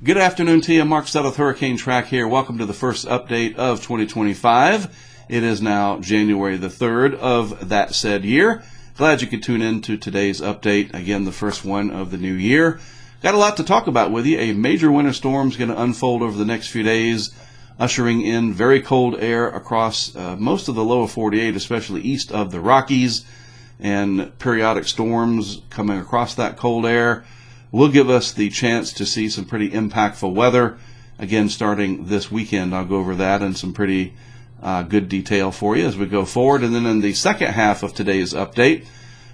Good afternoon to you. Mark Stott with HurricaneTrack here. Welcome to the first update of 2025. It is now January the 3rd of that said year. Glad you could tune in to today's update. Again, the first one of the new year. Got a lot to talk about with you. A major winter storm is going to unfold over the next few days, ushering in very cold air across most of the lower 48, especially east of the Rockies, and periodic storms coming across that cold air will give us the chance to see some pretty impactful weather. Again, starting this weekend, I'll go over that in some pretty good detail for you as we go forward. And then in the second half of today's update,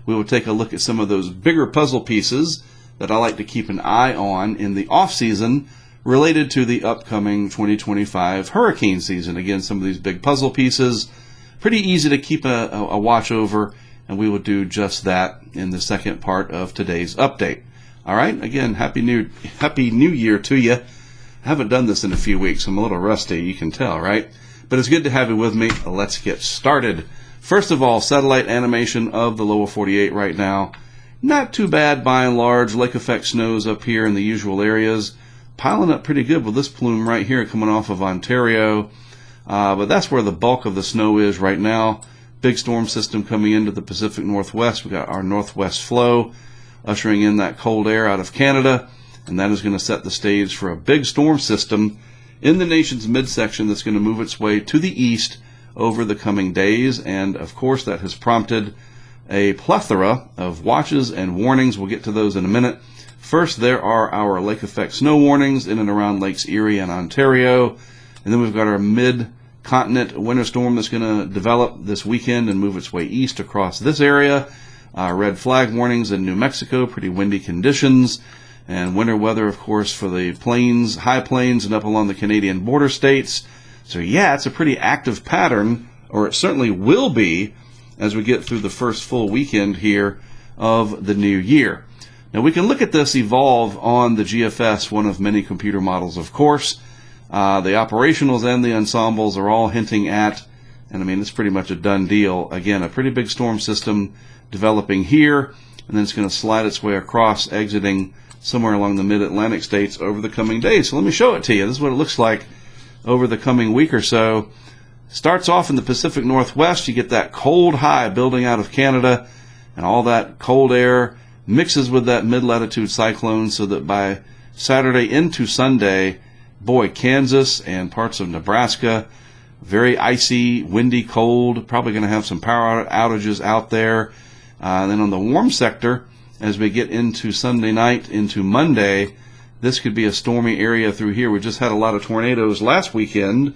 we will take a look at some of those bigger puzzle pieces that I like to keep an eye on in the off season related to the upcoming 2025 hurricane season. Again, some of these big puzzle pieces, pretty easy to keep a watch over, and we will do just that in the second part of today's update. All right, again, Happy New Year to you. I haven't done this in a few weeks. I'm a little rusty, you can tell, right? But it's good to have you with me. Let's get started. First of all, satellite animation of the lower 48 right now. Not too bad by and large. Lake effect snows up here in the usual areas. Piling up pretty good with this plume right here coming off of Ontario. But that's where the bulk of the snow is right now. Big storm system coming into the Pacific Northwest. We got our northwest flow ushering in that cold air out of Canada, and that is going to set the stage for a big storm system in the nation's midsection that's going to move its way to the east over the coming days. And of course, that has prompted a plethora of watches and warnings. We'll get to those in a minute. First, there are our lake effect snow warnings in and around Lakes Erie and Ontario, and then we've got our mid-continent winter storm that's going to develop this weekend and move its way east across this area. Red flag warnings in New Mexico, pretty windy conditions, and winter weather, of course, for the plains, high plains, and up along the Canadian border states. So yeah, it's a pretty active pattern, or it certainly will be, as we get through the first full weekend here of the new year. Now, we can look at this evolve on the GFS, one of many computer models, of course. The operationals and the ensembles are all hinting at, and I mean, it's pretty much a done deal. Again, a pretty big storm system developing here, and then it's going to slide its way across, exiting somewhere along the mid-Atlantic states over the coming days. So let me show it to you. This is what it looks like over the coming week or so. Starts off in the Pacific Northwest. You get that cold high building out of Canada, and all that cold air mixes with that mid-latitude cyclone, so that by Saturday into Sunday, boy, Kansas and parts of Nebraska, very icy, windy, cold, probably going to have some power outages out there. Then on the warm sector, as we get into Sunday night, into Monday, this could be a stormy area through here. We just had a lot of tornadoes last weekend.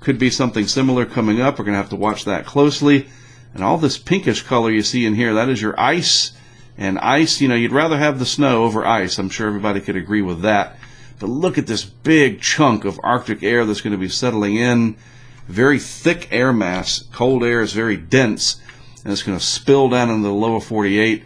Could be something similar coming up. We're going to have to watch that closely. And all this pinkish color you see in here, that is your ice. And ice, you know, you'd rather have the snow over ice. I'm sure everybody could agree with that. But look at this big chunk of Arctic air that's going to be settling in. Very thick air mass. Cold air is very dense, and it's going to spill down into the lower 48,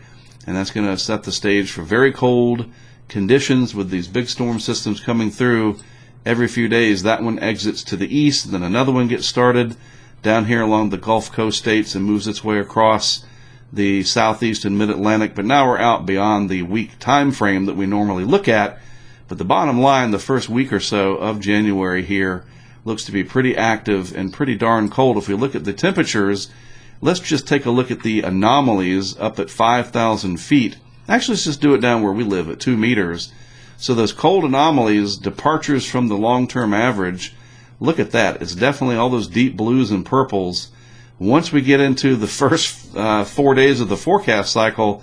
and that's going to set the stage for very cold conditions with these big storm systems coming through every few days. That one exits to the east, then another one gets started down here along the Gulf Coast states and moves its way across the southeast and mid-Atlantic. But now we're out beyond the week time frame that we normally look at. But the bottom line, the first week or so of January here looks to be pretty active and pretty darn cold. If we look at the temperatures, let's just take a look at the anomalies up at 5,000 feet. Actually, let's just do it down where we live at 2 meters. So those cold anomalies, departures from the long-term average, look at that. It's definitely all those deep blues and purples. Once we get into the first 4 days of the forecast cycle,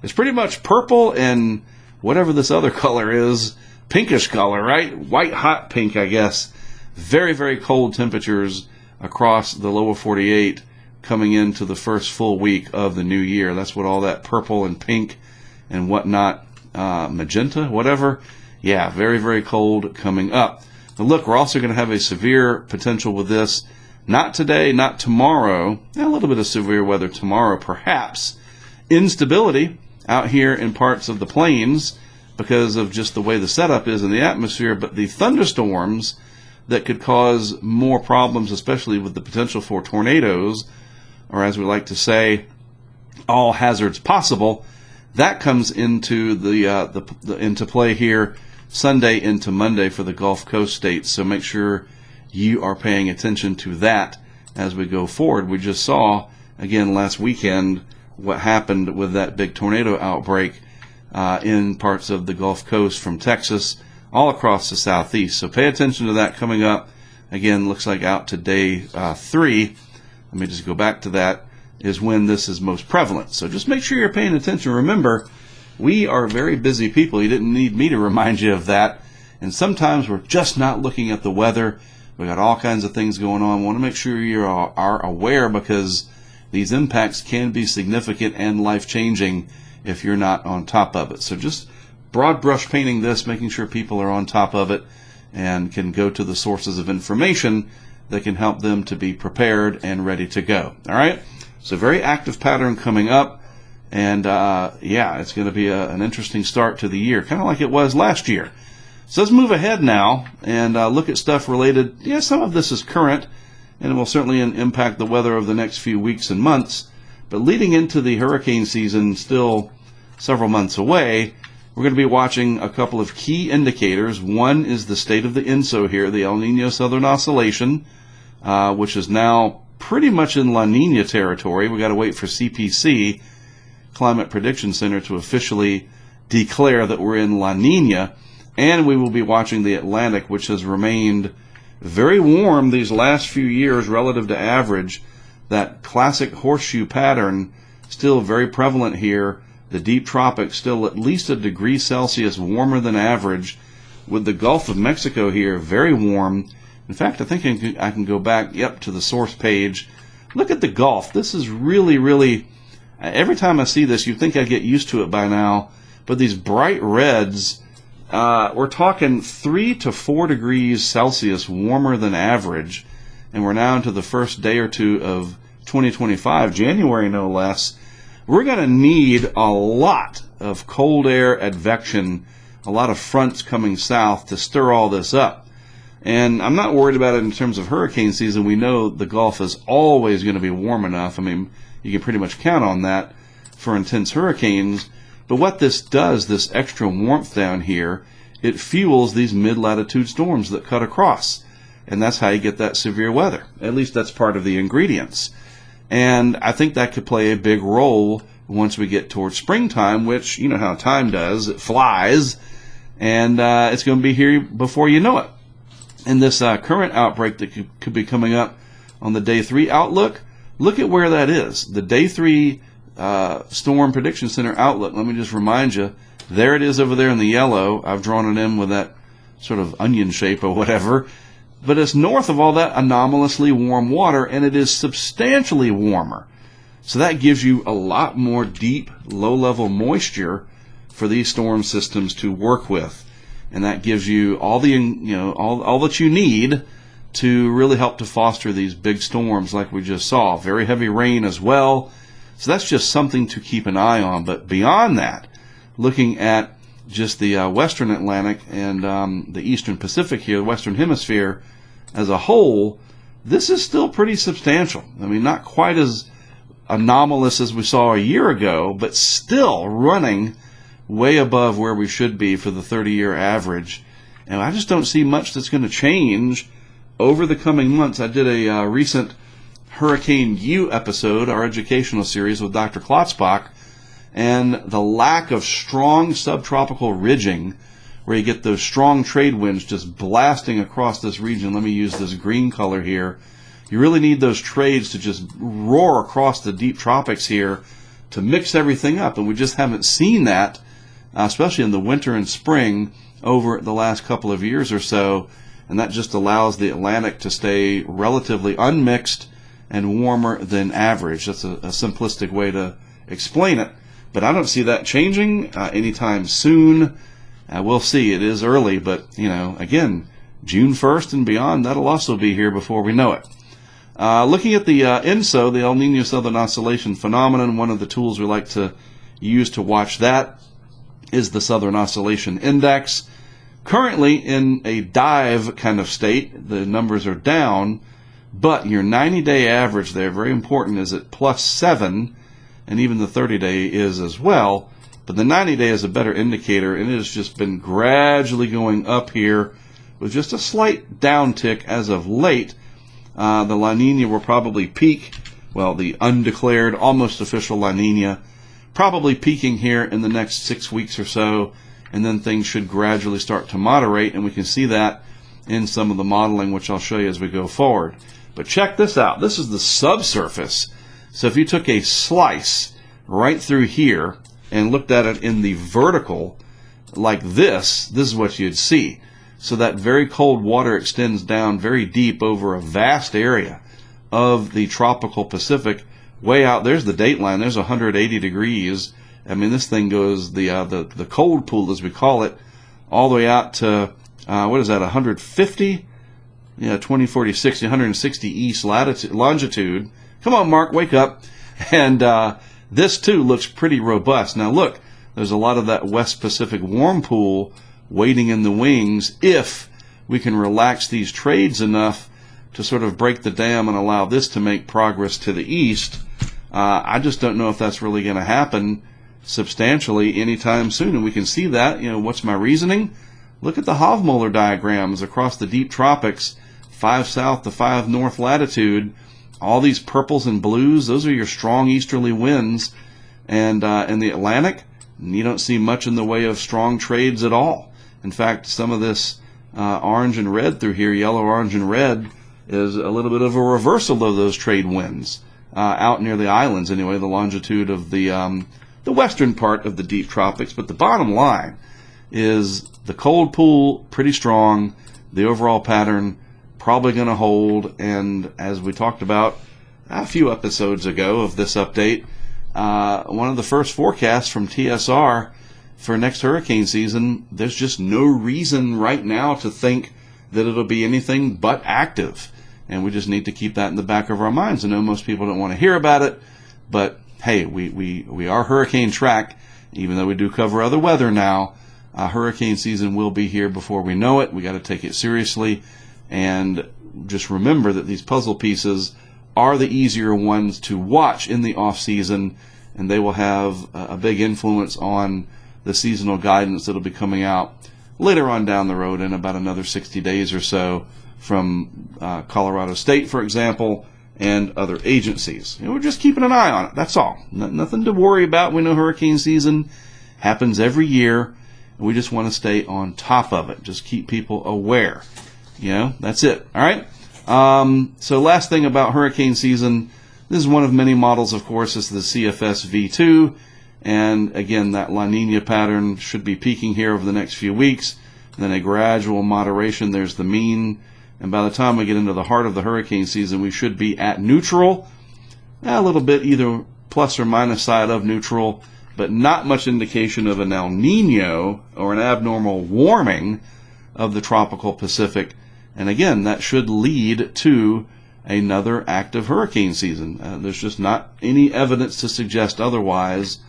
it's pretty much purple and whatever this other color is, pinkish color, right? White hot pink, I guess. Very, very cold temperatures across the lower 48 coming into the first full week of the new year. That's what all that purple and pink and whatnot, magenta, whatever. Yeah, very, very cold coming up. Now look, we're also going to have a severe potential with this. Not today, not tomorrow. A little bit of severe weather tomorrow, perhaps. Instability out here in parts of the plains because of just the way the setup is in the atmosphere, but the thunderstorms that could cause more problems, especially with the potential for tornadoes, or as we like to say, all hazards possible, that comes into into play here Sunday into Monday for the Gulf Coast states. So make sure you are paying attention to that as we go forward. We just saw, again, last weekend what happened with that big tornado outbreak in parts of the Gulf Coast from Texas all across the southeast. So pay attention to that coming up. Again, looks like out to day 3. Let me just go back to that, is when this is most prevalent. So just make sure you're paying attention. Remember, we are very busy people. You didn't need me to remind you of that. And sometimes we're just not looking at the weather. We got all kinds of things going on. We want to make sure you are aware, because these impacts can be significant and life-changing if you're not on top of it. So just broad brush painting this, making sure people are on top of it and can go to the sources of information that can help them to be prepared and ready to go. All right? So very active pattern coming up. And, yeah, it's going to be an interesting start to the year, kind of like it was last year. So let's move ahead now and look at stuff related. Yeah, some of this is current, and it will certainly impact the weather of the next few weeks and months. But leading into the hurricane season, still several months away, we're going to be watching a couple of key indicators. One is the state of the ENSO here, the El Nino Southern Oscillation, which is now pretty much in La Nina territory. We've got to wait for CPC, Climate Prediction Center, to officially declare that we're in La Nina. And we will be watching the Atlantic, which has remained very warm these last few years relative to average. That classic horseshoe pattern still very prevalent here. The deep tropics still at least a degree Celsius warmer than average, with the Gulf of Mexico here very warm. In fact, I think I can go back, to the source page. Look at the Gulf. This is really, really, every time I see this, you'd think I'd get used to it by now, but these bright reds, we're talking 3 to 4 degrees Celsius warmer than average, and we're now into the first day or two of 2025, January no less. We're going to need a lot of cold air advection, a lot of fronts coming south to stir all this up. And I'm not worried about it in terms of hurricane season. We know the Gulf is always going to be warm enough. I mean, you can pretty much count on that for intense hurricanes. But what this does, this extra warmth down here, it fuels these mid-latitude storms that cut across. And that's how you get that severe weather. At least that's part of the ingredients. And I think that could play a big role once we get towards springtime, which, you know how time does. It flies. And it's going to be here before you know it. And this current outbreak that could be coming up on the Day 3 outlook, look at where that is. The Day 3 Storm Prediction Center outlook, let me just remind you, there it is over there in the yellow. I've drawn it in with that sort of onion shape or whatever. But it's north of all that anomalously warm water, and it is substantially warmer. So that gives you a lot more deep, low-level moisture for these storm systems to work with. And that gives you all the, all that you need to really help to foster these big storms like we just saw. Very heavy rain as well. So that's just something to keep an eye on. But beyond that, looking at just the Western Atlantic and the Eastern Pacific here, the Western Hemisphere as a whole, this is still pretty substantial. I mean, not quite as anomalous as we saw a year ago, but still running way above where we should be for the 30-year average. And I just don't see much that's going to change over the coming months. I did a recent Hurricane U episode, our educational series with Dr. Klotzbach, and the lack of strong subtropical ridging, where you get those strong trade winds just blasting across this region. Let me use this green color here. You really need those trades to just roar across the deep tropics here to mix everything up, and we just haven't seen that, especially in the winter and spring over the last couple of years or so, and that just allows the Atlantic to stay relatively unmixed and warmer than average. That's a simplistic way to explain it, but I don't see that changing anytime soon. We'll see. It is early, but, again, June 1st and beyond, that'll also be here before we know it. Looking at the ENSO, the El Nino Southern Oscillation phenomenon, one of the tools we like to use to watch that is the Southern Oscillation Index. Currently in a dive kind of state, the numbers are down, but your 90-day average there, very important, is at +7, and even the 30-day is as well. But the 90-day is a better indicator, and it has just been gradually going up here with just a slight downtick as of late. The La Nina will probably peak, well, the undeclared, almost official La Nina, probably peaking here in the next 6 weeks or so, and then things should gradually start to moderate, and we can see that in some of the modeling, which I'll show you as we go forward. But check this out. This is the subsurface. So if you took a slice right through here and looked at it in the vertical like this is what you'd see. So that very cold water extends down very deep over a vast area of the tropical Pacific. Way out, there's the date line. There's 180 degrees. I mean, this thing goes, the cold pool, as we call it, all the way out to, what is that, 150? Yeah, 20, 40, 60, 160 east longitude. Come on, Mark, wake up. And this, too, looks pretty robust. Now, look, there's a lot of that West Pacific warm pool waiting in the wings if we can relax these trades enough to sort of break the dam and allow this to make progress to the east. I just don't know if that's really going to happen substantially anytime soon. And we can see that. You know, what's my reasoning? Look at the Hofmoeller diagrams across the deep tropics, 5 south to 5 north latitude. All these purples and blues, those are your strong easterly winds. And in the Atlantic, you don't see much in the way of strong trades at all. In fact, some of this orange and red through here, yellow, orange, and red, is a little bit of a reversal of those trade winds out near the islands, anyway, the longitude of the western part of the deep tropics. But the bottom line is the cold pool, pretty strong. The overall pattern probably going to hold, and as we talked about a few episodes ago of this update, one of the first forecasts from TSR for next hurricane season, there's just no reason right now to think that it'll be anything but active, and we just need to keep that in the back of our minds. I know most people don't want to hear about it, but hey, we are HurricaneTrack, even though we do cover other weather now. Hurricane season will be here before we know it. We got to take it seriously. And just remember that these puzzle pieces are the easier ones to watch in the off season, and they will have a big influence on the seasonal guidance that will be coming out later on down the road in about another 60 days or so from Colorado State, for example, and other agencies. You know, we're just keeping an eye on it. That's all. Nothing to worry about. We know hurricane season happens every year, and we just want to stay on top of it. Just keep people aware. You know, that's it. All right. So last thing about hurricane season, this is one of many models, of course, is the CFS V2. And again, that La Nina pattern should be peaking here over the next few weeks. Then a gradual moderation. There's the mean. And by the time we get into the heart of the hurricane season, we should be at neutral. A little bit either plus or minus side of neutral, but not much indication of an El Nino or an abnormal warming of the tropical Pacific. And again, that should lead to another active hurricane season. There's just not any evidence to suggest otherwise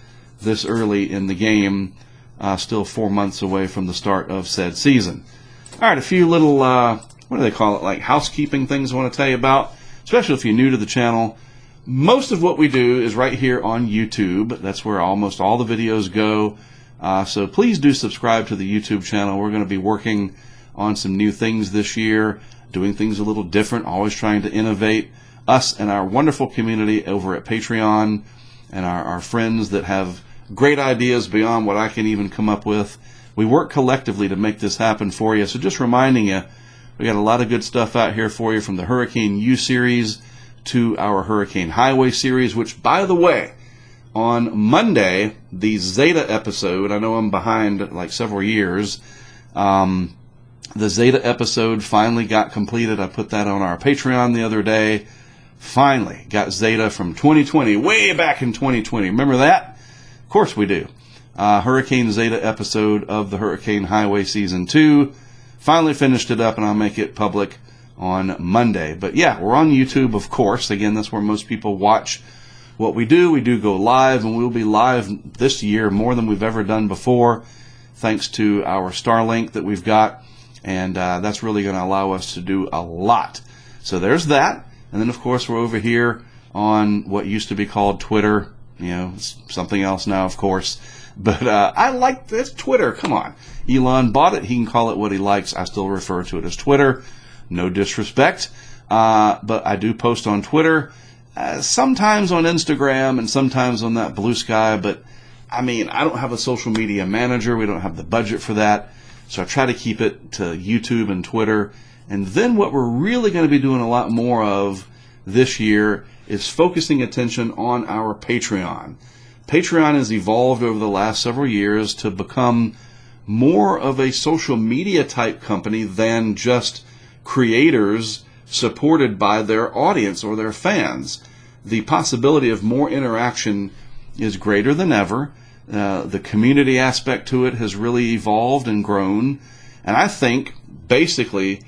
this early in the game, still 4 months away from the start of said season. All right, a few little, what do they call it, like housekeeping things I want to tell you about, especially if you're new to the channel. Most of what we do is right here on YouTube. That's where almost all the videos go. So please do subscribe to the YouTube channel. We're going to be working on some new things this year, doing things a little different, always trying to innovate. Us and our wonderful community over at Patreon and our friends that have great ideas beyond what I can even come up with. We work collectively to make this happen for you. So just reminding you, we got a lot of good stuff out here for you, from the Hurricane U series to our Hurricane Highway series, which, by the way, on Monday, the Zeta episode, I know I'm behind like several years, the Zeta episode finally got completed. I put that on our Patreon the other day. Finally got Zeta from 2020, way back in 2020. Remember that? Of course we do. Hurricane Zeta episode of the Hurricane Highway Season 2. Finally finished it up, and I'll make it public on Monday. But yeah, we're on YouTube, of course. Again, that's where most people watch what we do. We do go live, and we'll be live this year more than we've ever done before, thanks to our Starlink that we've got. And that's really going to allow us to do a lot. So there's that. And then, of course, we're over here on what used to be called Twitter. It's something else now, of course. But I like this Twitter. Come on. Elon bought it. He can call it what he likes. I still refer to it as Twitter. No disrespect. But I do post on Twitter, sometimes on Instagram, and sometimes on that Blue Sky. But, I don't have a social media manager. We don't have the budget for that. So I try to keep it to YouTube and Twitter. And then what we're really going to be doing a lot more of this year is focusing attention on our Patreon. Patreon has evolved over the last several years to become more of a social media type company than just creators supported by their audience or their fans. The possibility of more interaction is greater than ever. The community aspect to it has really evolved and grown. And I think basically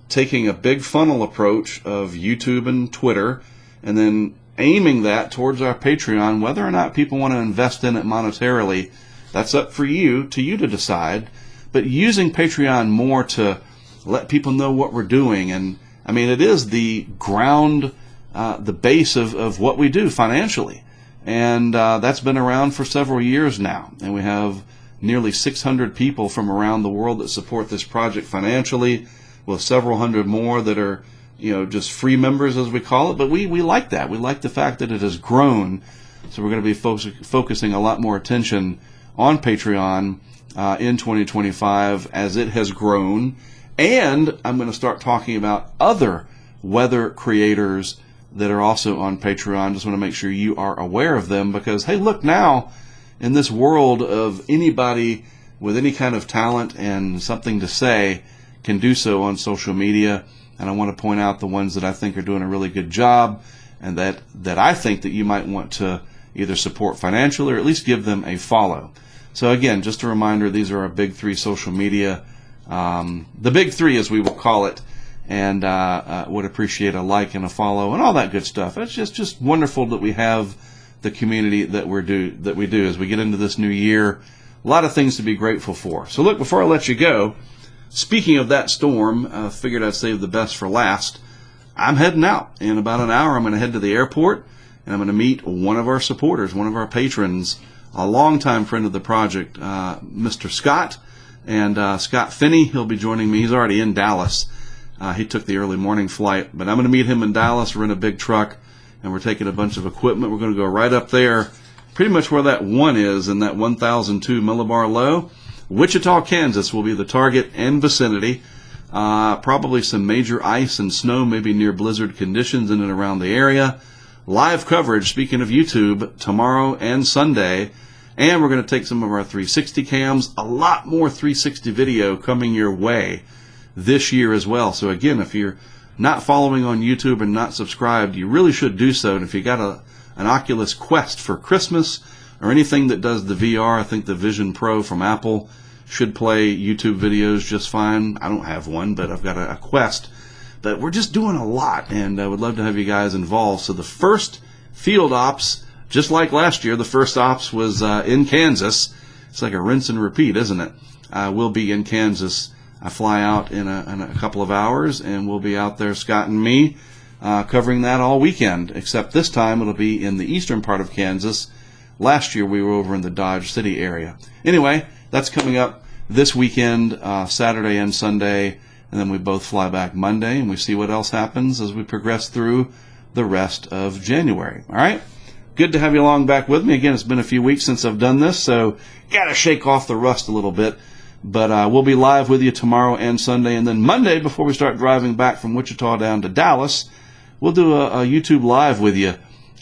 taking a big funnel approach of YouTube and Twitter and then aiming that towards our Patreon, whether or not people want to invest in it monetarily, that's up for you to decide. But using Patreon more to let people know what we're doing. And it is the ground, the base of what we do financially. And that's been around for several years now. And we have nearly 600 people from around the world that support this project financially, with several hundred more that are, just free members, as we call it. But we like that. We like the fact that it has grown. So we're going to be focusing a lot more attention on Patreon in 2025 as it has grown. And I'm going to start talking about other weather creators that are also on Patreon. Just want to make sure you are aware of them because, hey, look, now in this world of anybody with any kind of talent and something to say can do so on social media. And I want to point out the ones that I think are doing a really good job and that I think that you might want to either support financially or at least give them a follow. So again, just a reminder, these are our big three social media, the big three as we will call it, and would appreciate a like and a follow and all that good stuff. It's just wonderful that we have the community that we do as we get into this new year. A lot of things to be grateful for. So look, before I let you go, speaking of that storm, figured I'd save the best for last. I'm heading out. In about an hour, I'm going to head to the airport, and I'm going to meet one of our supporters, one of our patrons, a longtime friend of the project, Mr. Scott, and Scott Finney. He'll be joining me. He's already in Dallas. He took the early morning flight, but I'm going to meet him in Dallas. We're in a big truck, and we're taking a bunch of equipment. We're going to go right up there, pretty much where that one is in that 1002 millibar low. Wichita, Kansas will be the target and vicinity. Probably some major ice and snow, maybe near blizzard conditions in and around the area. Live coverage, speaking of YouTube, tomorrow and Sunday. And we're going to take some of our 360 cams. A lot more 360 video coming your way this year as well. So again, if you're not following on YouTube and not subscribed, you really should do so. And if you got an Oculus Quest for Christmas or anything that does the VR, I think the Vision Pro from Apple should play YouTube videos just fine. I don't have one, but I've got a Quest. But we're just doing a lot, and I would love to have you guys involved. So the first field ops, just like last year, the first ops was in Kansas. It's like a rinse and repeat, isn't it? We'll be in Kansas. I fly out in a couple of hours, and we'll be out there, Scott and me, covering that all weekend, except this time it'll be in the eastern part of Kansas. Last year we were over in the Dodge City area. Anyway, that's coming up this weekend, Saturday and Sunday, and then we both fly back Monday, and we see what else happens as we progress through the rest of January. All right? Good to have you along back with me. Again, it's been a few weeks since I've done this, so got to shake off the rust a little bit. But we'll be live with you tomorrow and Sunday, and then Monday, before we start driving back from Wichita down to Dallas, we'll do a YouTube Live with you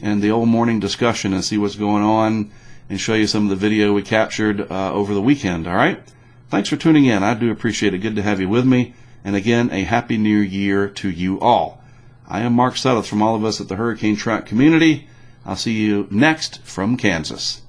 and the old morning discussion and see what's going on and show you some of the video we captured over the weekend, all right? Thanks for tuning in. I do appreciate it. Good to have you with me. And again, a Happy New Year to you all. I am Mark Sudduth from all of us at the HurricaneTrack community. I'll see you next from Kansas.